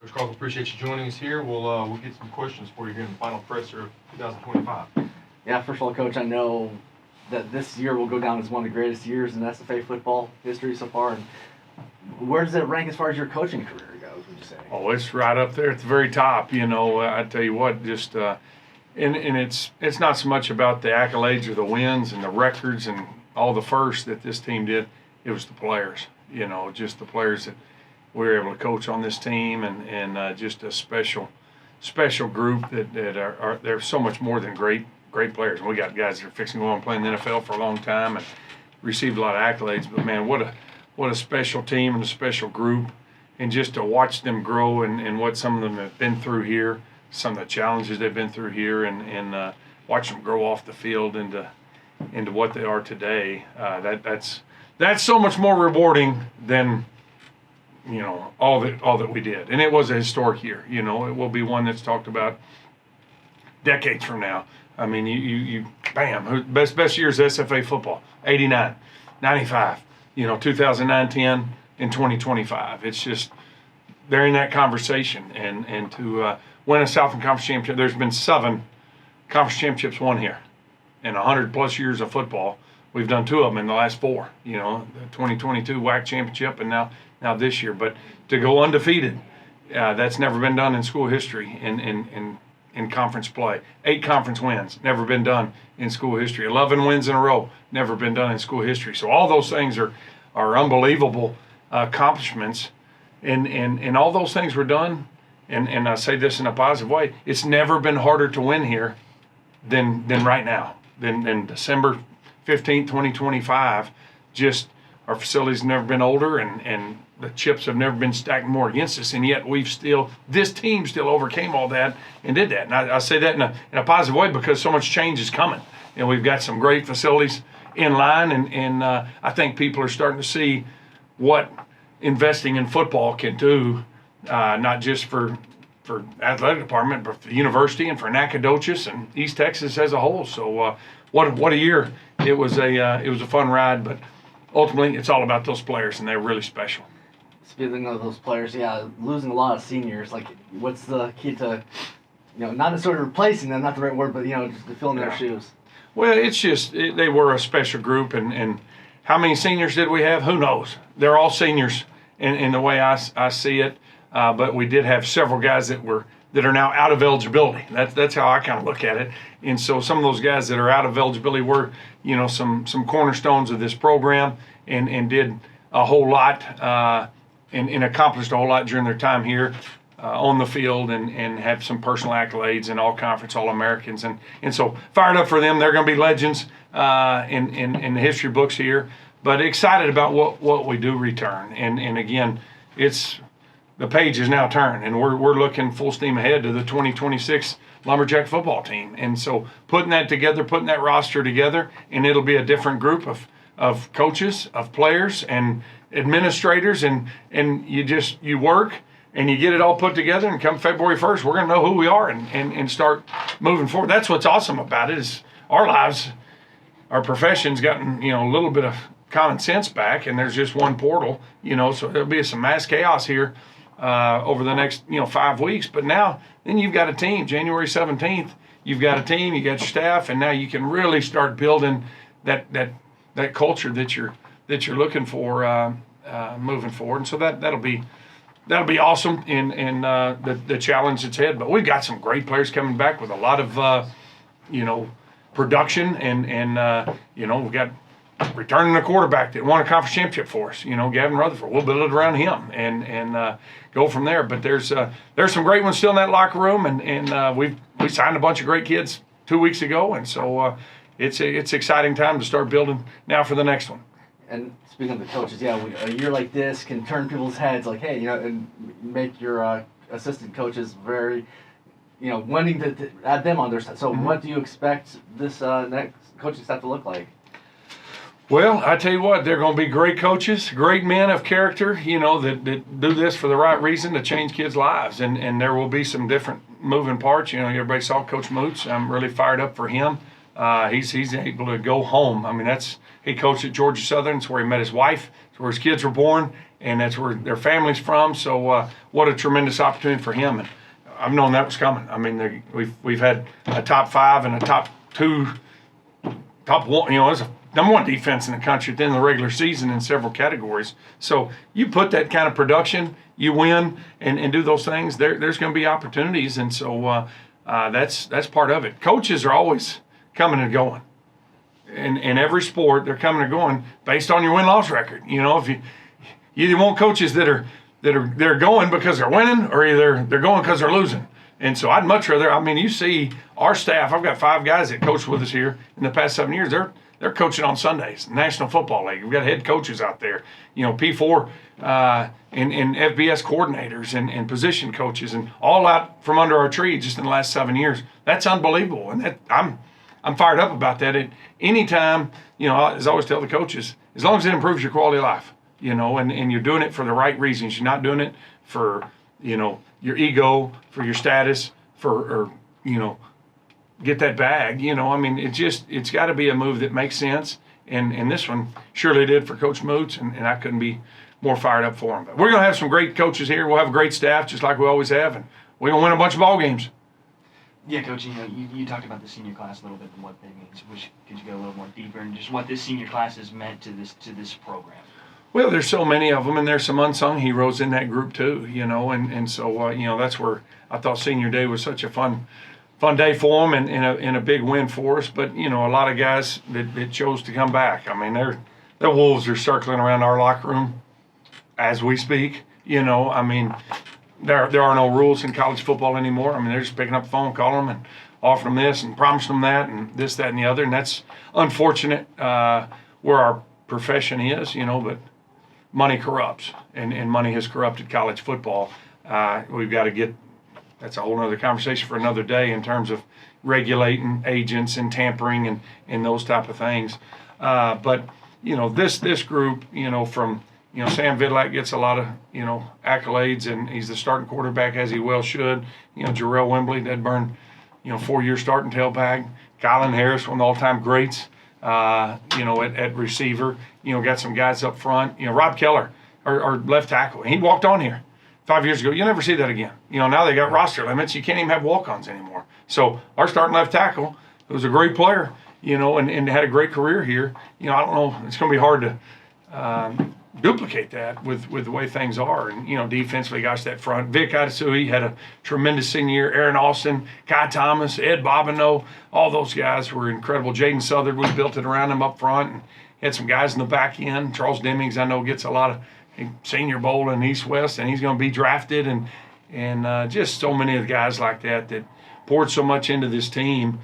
Coach Carthel, appreciate you joining us here. We'll get some questions for you here in the final presser of 2025. Yeah, first of all, Coach, I know that this year will go down as one of the greatest years in SFA football history so far. And where does it rank as far as your coaching career goes, would you say? Oh, it's right up there at the very top. I tell you what, just and it's not so much about the accolades or the wins and the records and all the firsts that this team did. It was the players, just the players that we were able to coach on this team, and just a special group that are they're so much more than great players. We got guys that are fixing to go on and play in the NFL for a long time and received a lot of accolades. But man, what a special team and a special group, and just to watch them grow and what some of them have been through here, some of the challenges they've been through here, and watch them grow off the field into what they are today. That's so much more rewarding than all that we did. And it was a historic year. It will be one that's talked about decades from now. I mean, you bam, best years SFA football, 89, 95, 2009, 10, and 2025. It's just, they're in that conversation. And to win a Southern Conference championship, there's been 7 conference championships won here in 100-plus years of football. We've done 2 of them in the last 4, the 2022 WAC championship and now this year. But to go undefeated, that's never been done in school history in conference play. 8 conference wins, never been done in school history. 11 wins in a row, never been done in school history. So all those things are unbelievable accomplishments, and all those things were done. And I say this in a positive way. It's never been harder to win here than right now. Than December 15th, 2025. Just our facilities have never been older, and the chips have never been stacked more against us, and yet this team still overcame all that and did that. And I say that in a positive way because so much change is coming, and we've got some great facilities in line, and I think people are starting to see what investing in football can do, not just for athletic department, but for the university and for Nacogdoches and East Texas as a whole. So what a year! It was a fun ride, but ultimately it's all about those players, and they're really special. Speaking of those players, yeah, losing a lot of seniors, like what's the key to, not necessarily replacing them, not the right word, but just to fill in their shoes? Well, it's just they were a special group, and how many seniors did we have? Who knows? They're all seniors in the way I see it, but we did have several guys that are now out of eligibility. That's how I kind of look at it. And so some of those guys that are out of eligibility were, some cornerstones of this program, and did a whole lot and accomplished a whole lot during their time here on the field, and have some personal accolades and all conference All-Americans. And so fired up for them. They're going to be legends in the history books here, but excited about what we do return. And again, the page is now turned, and we're looking full steam ahead to the 2026 Lumberjack football team. And so putting that together, putting that roster together, and it'll be a different group of coaches, of players, and administrators, and you work and you get it all put together, and come February 1st, we're going to know who we are and start moving forward. That's what's awesome about it, is our lives, our profession's gotten, a little bit of common sense back, and there's just one portal, so there'll be some mass chaos here over the next 5 weeks. But now then you've got a team. January 17th, you've got a team, you got your staff, and now you can really start building that culture that you're looking for moving forward. And so that'll be awesome in the challenge that's ahead. But we've got some great players coming back with a lot of production, and we've got returning a quarterback that won a conference championship for us, Gavin Rutherford. We'll build it around him and go from there. But there's some great ones still in that locker room, and we signed a bunch of great kids 2 weeks ago, and so it's exciting time to start building now for the next one. And speaking of the coaches, a year like this can turn people's heads, like, hey, and make your assistant coaches very, wanting to add them on their side. So what do you expect this next coaching staff to look like? Well, I tell you what, they're going to be great coaches, great men of character, that do this for the right reason, to change kids' lives. And there will be some different moving parts. Everybody saw Coach Moots. I'm really fired up for him. He's able to go home. I mean, He coached at Georgia Southern. It's where he met his wife. It's where his kids were born, and that's where their family's from. So what a tremendous opportunity for him. And I've known that was coming. I mean, we've had a top 5 and a top 2, top 1. You know, it's a number 1 defense in the country at the end of the regular season in several categories. So you put that kind of production, you win, and do those things. There's going to be opportunities, and so that's part of it. Coaches are always coming and going. In every sport, they're coming and going based on your win-loss record. You know, if you either want coaches that are going because they're winning, or either they're going because they're losing. And so I'd much rather. I mean, you see our staff. I've got 5 guys that coached with us here in the past 7 years. They're coaching on Sundays, National Football League. We've got head coaches out there, you know, P4 and FBS coordinators and position coaches, and all out from under our tree just in the last 7 years. That's unbelievable, and that I'm fired up about that. At any time, you know, as I always tell the coaches, as long as it improves your quality of life, you know, and you're doing it for the right reasons. You're not doing it for, you know, your ego, for your status, or you know, get that bag. You know, I mean, it's got to be a move that makes sense. And this one surely did for Coach Moots, and I couldn't be more fired up for him. But we're going to have some great coaches here. We'll have a great staff, just like we always have, and we're going to win a bunch of ball games. Yeah, Coach, you know, you talked about the senior class a little bit and what that means. Could you go a little more deeper and just what this senior class has meant to this program? Well, there's so many of them, and there's some unsung heroes in that group too, you know, and so you know, that's where I thought Senior Day was such a fun day for them, and a big win for us. But you know, a lot of guys that chose to come back. I mean, the wolves are circling around our locker room as we speak. You know, I mean, there are no rules in college football anymore. I mean, they're just picking up the phone, calling them, and offering them this and promising them that and this, that, and the other. And that's unfortunate where our profession is, you know, but money corrupts, and money has corrupted college football. We've got to get, that's a whole other conversation for another day in terms of regulating agents and tampering and those type of things. But, you know, this group, you know, from, you know, Sam Vidlak gets a lot of, you know, accolades, and he's the starting quarterback, as he well should. You know, Jarrell Wembley, Dead Burn, you know, 4-year starting tailback. Kylan Harris, one of the all-time greats, you know, at receiver. You know, got some guys up front. You know, Rob Keller, our left tackle. He walked on here 5 years ago. You'll never see that again. You know, now they got roster limits. You can't even have walk-ons anymore. So our starting left tackle, who was a great player, you know, and had a great career here. You know, I don't know. It's going to be hard to duplicate that with the way things are. And, you know, defensively, gosh, that front. Vic Adesui had a tremendous senior year. Aaron Austin, Kai Thomas, Ed Bobineau, all those guys were incredible. Jaden Southard, we built it around him up front, and had some guys in the back end. Charles Demings, I know, gets a lot of Senior Bowl in East-West, and he's going to be drafted. And just so many of the guys like that poured so much into this team,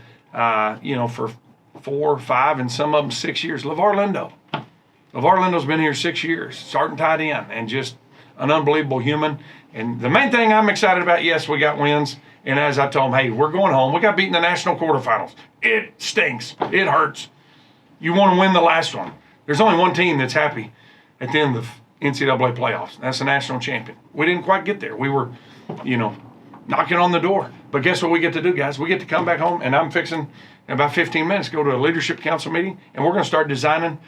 you know, for 4, 5, and some of them 6 years. LeVar Lindo's been here 6 years, starting tight end, and just an unbelievable human. And the main thing I'm excited about, yes, we got wins. And as I told him, hey, we're going home. We got beat in the national quarterfinals. It stinks. It hurts. You want to win the last one. There's only one team that's happy at the end of NCAA playoffs. That's the national champion. We didn't quite get there. We were, you know, knocking on the door. But guess what we get to do, guys? We get to come back home, and I'm fixing in about 15 minutes, go to a leadership council meeting, and we're going to start designing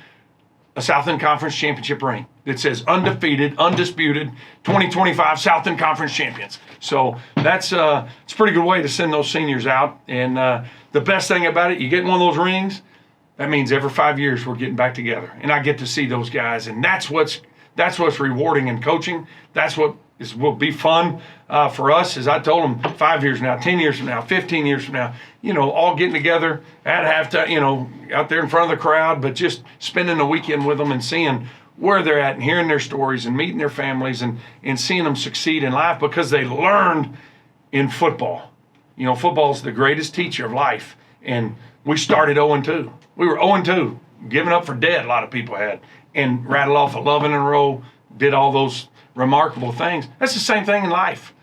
a Southland Conference championship ring that says undefeated, undisputed, 2025 Southland Conference champions. So that's it's a pretty good way to send those seniors out. And the best thing about it, you get one of those rings, that means every 5 years we're getting back together, and I get to see those guys, and that's what's rewarding in coaching. That's what will be fun for us. As I told them, 5 years from now, 10 years from now, 15 years from now, you know, all getting together at halftime, you know, out there in front of the crowd, but just spending the weekend with them and seeing where they're at and hearing their stories and meeting their families and seeing them succeed in life because they learned in football. You know, football is the greatest teacher of life, and we started 0-2. We were 0-2, giving up for dead, a lot of people had, and rattled off 11 in a row, did all those remarkable things. That's the same thing in life.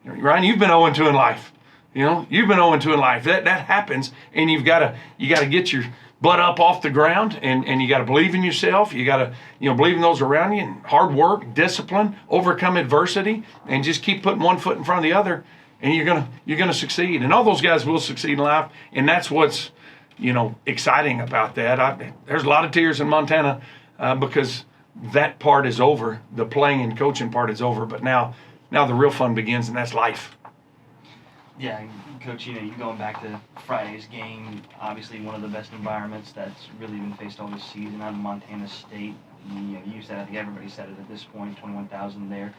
Ryan, you've been 0-2 in life. You know, you've been 0-2 in life. That happens, and you got to get your butt up off the ground, and you got to believe in yourself. You got to, you know, believe in those around you, and hard work, discipline, overcome adversity, and just keep putting one foot in front of the other, and you're gonna succeed. And all those guys will succeed in life, and that's what's exciting about that. There's a lot of tears in Montana because that part is over. The playing and coaching part is over. But now the real fun begins, and that's life. Yeah, and Coach, you going back to Friday's game, obviously one of the best environments that's really been faced all this season out of Montana State. You said, I think everybody said it at this point, 21,000 there.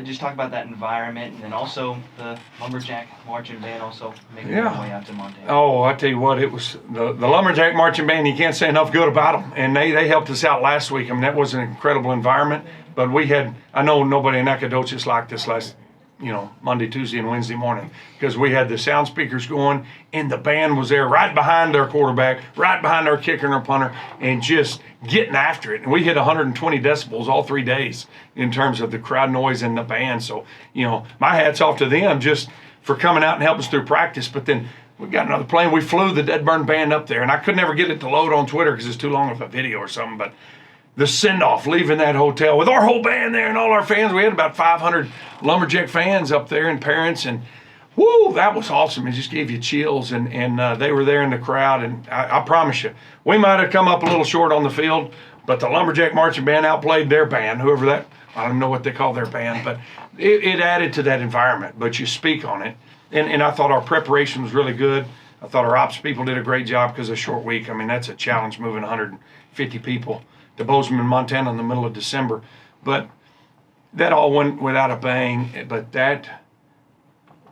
Just talk about that environment, and then also the Lumberjack Marching Band also making their way out to Montana. Oh, I tell you what, it was the Lumberjack Marching Band. You can't say enough good about them, and they helped us out last week. I mean, that was an incredible environment. But I know nobody in Nacogdoches liked this last, Monday, Tuesday, and Wednesday morning, because we had the sound speakers going, and the band was there right behind their quarterback, right behind our kicker and our punter, and just getting after it. And we hit 120 decibels all 3 days in terms of the crowd noise and the band. So, my hat's off to them just for coming out and helping us through practice. But then we got another plane. We flew the Dead Burn Band up there, and I could never get it to load on Twitter because it's too long of a video or something. But the send-off, leaving that hotel with our whole band there and all our fans. We had about 500 Lumberjack fans up there and parents, and whoo, that was awesome. It just gave you chills, and they were there in the crowd, and I promise you, we might have come up a little short on the field, but the Lumberjack Marching Band outplayed their band, whoever that, I don't know what they call their band, but it added to that environment, but you speak on it, and I thought our preparation was really good. I thought our ops people did a great job because of a short week. I mean, that's a challenge moving 150 people to Bozeman, Montana in the middle of December. But that all went without a bang. But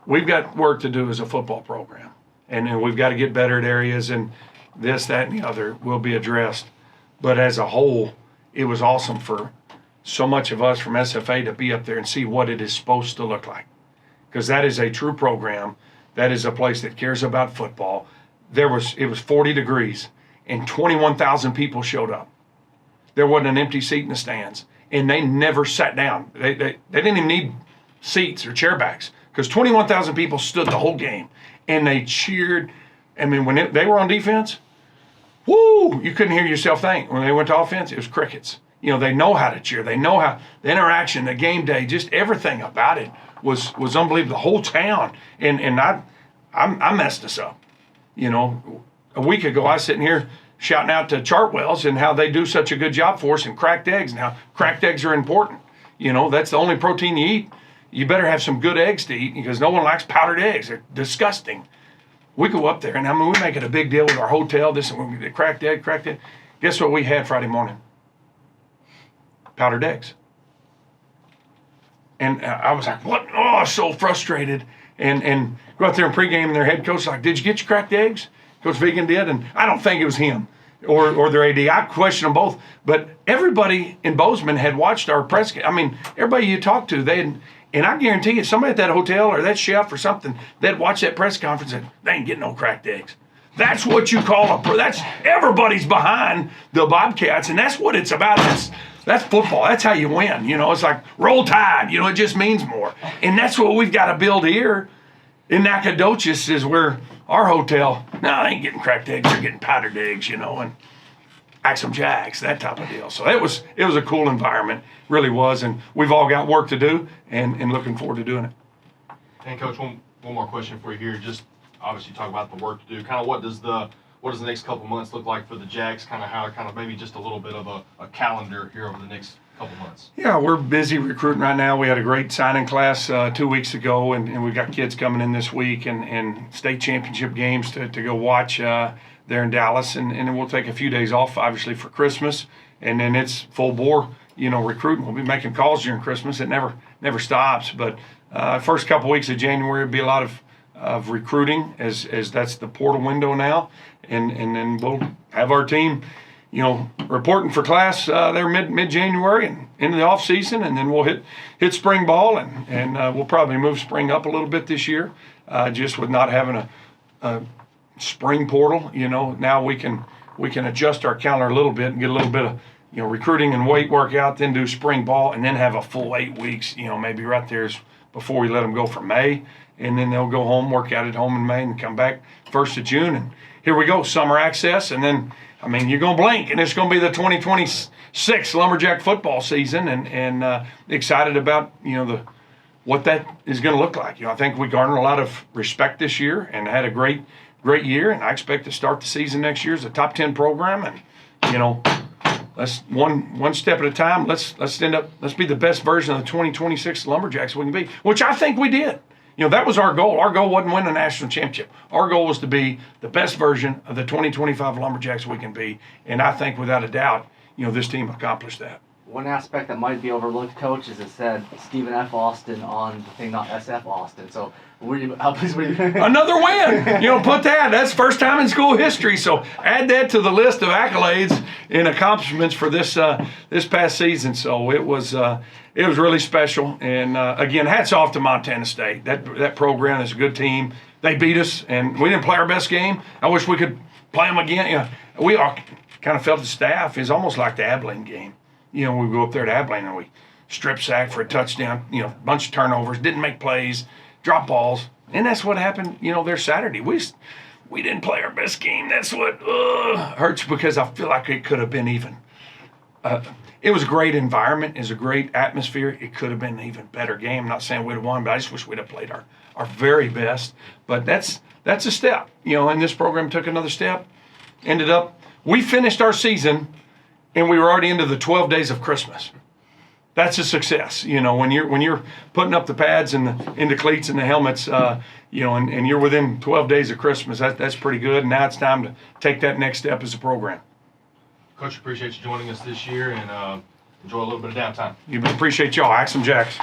we've got work to do as a football program. And we've got to get better at areas, and this, that, and the other will be addressed. But as a whole, it was awesome for so much of us from SFA to be up there and see what it is supposed to look like. Because that is a true program. That is a place that cares about football. It was 40 degrees, and 21,000 people showed up. There wasn't an empty seat in the stands, and they never sat down. They didn't even need seats or chair backs because 21,000 people stood the whole game, and they cheered. I mean, when they were on defense, woo, you couldn't hear yourself think. When they went to offense, it was crickets. They know how to cheer. They know how the interaction, the game day, just everything about it was unbelievable. The whole town, and I messed us up. A week ago, I was sitting here shouting out to Chartwells and how they do such a good job for us, and cracked eggs. Now, cracked eggs are important. That's the only protein you eat. You better have some good eggs to eat because no one likes powdered eggs. They're disgusting. We go up there, and we make it a big deal with our hotel, this and the cracked egg. Guess what we had Friday morning? Powdered eggs. And I was like, what? Oh, I was so frustrated. And go out there and pregame, and their head coach was like, did you get your cracked eggs? Coach Vegan did, and I don't think it was him or their AD. I question them both. But everybody in Bozeman had watched our press. I mean, everybody you talked to, and I guarantee you, somebody at that hotel or that chef or something, they'd watch that press conference and they ain't getting no cracked eggs. That's what you call that's everybody's behind the Bobcats, and that's what it's about. That's football. That's how you win. It's like roll tide. It just means more. And that's what we've got to build here in Nacogdoches is where our hotel, no, they ain't getting cracked eggs. They're getting powdered eggs, and Axum Jacks, that type of deal. So it was a cool environment, really was. And we've all got work to do and looking forward to doing it. And Coach, one more question for you here. Just obviously talk about the work to do. Kind of what does the next couple months look like for the Jacks? Kind of maybe just a little bit of a calendar here over the next couple months. Yeah, we're busy recruiting right now. We had a great signing class 2 weeks ago, and we've got kids coming in this week and state championship games to go watch there in Dallas. And then we'll take a few days off, obviously, for Christmas. And then it's full bore, recruiting. We'll be making calls during Christmas. It never stops. But first couple weeks of January will be a lot of recruiting as that's the portal window now. And then we'll have our team, reporting for class there mid-January and into the off season, and then we'll hit spring ball, and we'll probably move spring up a little bit this year, just with not having a spring portal. Now we can adjust our calendar a little bit and get a little bit of recruiting and weight workout, then do spring ball, and then have a full 8 weeks. Maybe right there is before we let them go for May, and then they'll go home, work out at home in May, and come back 1st of June, and here we go, summer access, and then. You're going to blink, and it's going to be the 2026 Lumberjack football season, and excited about, what that is going to look like. I think we garnered a lot of respect this year and had a great great year, and I expect to start the season next year as a top 10 program. And you know, let's one step at a time. Let's be the best version of the 2026 Lumberjacks we can be, which I think we did. You know, that was our goal. Our goal wasn't win a national championship. Our goal was to be the best version of the 2025 Lumberjacks we can be, and I think without a doubt, you know, this team accomplished that. One aspect that might be overlooked, Coach, is it said Stephen F. Austin on the thing, not SF Austin. So, how pleased were you? Another win. You know, put that. That's first time in school history. So add that to the list of accolades and accomplishments for this this past season. So it was really special. And again, hats off to Montana State. That program is a good team. They beat us, and we didn't play our best game. I wish we could play them again. You know, we all kind of felt the staff is almost like the Abilene game. You know, we go up there to Abilene and we strip sack for a touchdown, you know, bunch of turnovers, didn't make plays, drop balls. And that's what happened, you know, there Saturday. We didn't play our best game. That's what hurts, because I feel like it could have been even. It was a great environment. It was a great atmosphere. It could have been an even better game. I'm not saying we'd have won, but I just wish we'd have played our very best. But that's a step, you know, and this program took another step. We finished our season, and we were already into the 12 days of Christmas. That's a success, you know. When you're putting up the pads and the cleats and the helmets, you know, and you're within 12 days of Christmas. That's pretty good. And now it's time to take that next step as a program. Coach, appreciate you joining us this year, and enjoy a little bit of downtime. You appreciate y'all, Axum Jacks.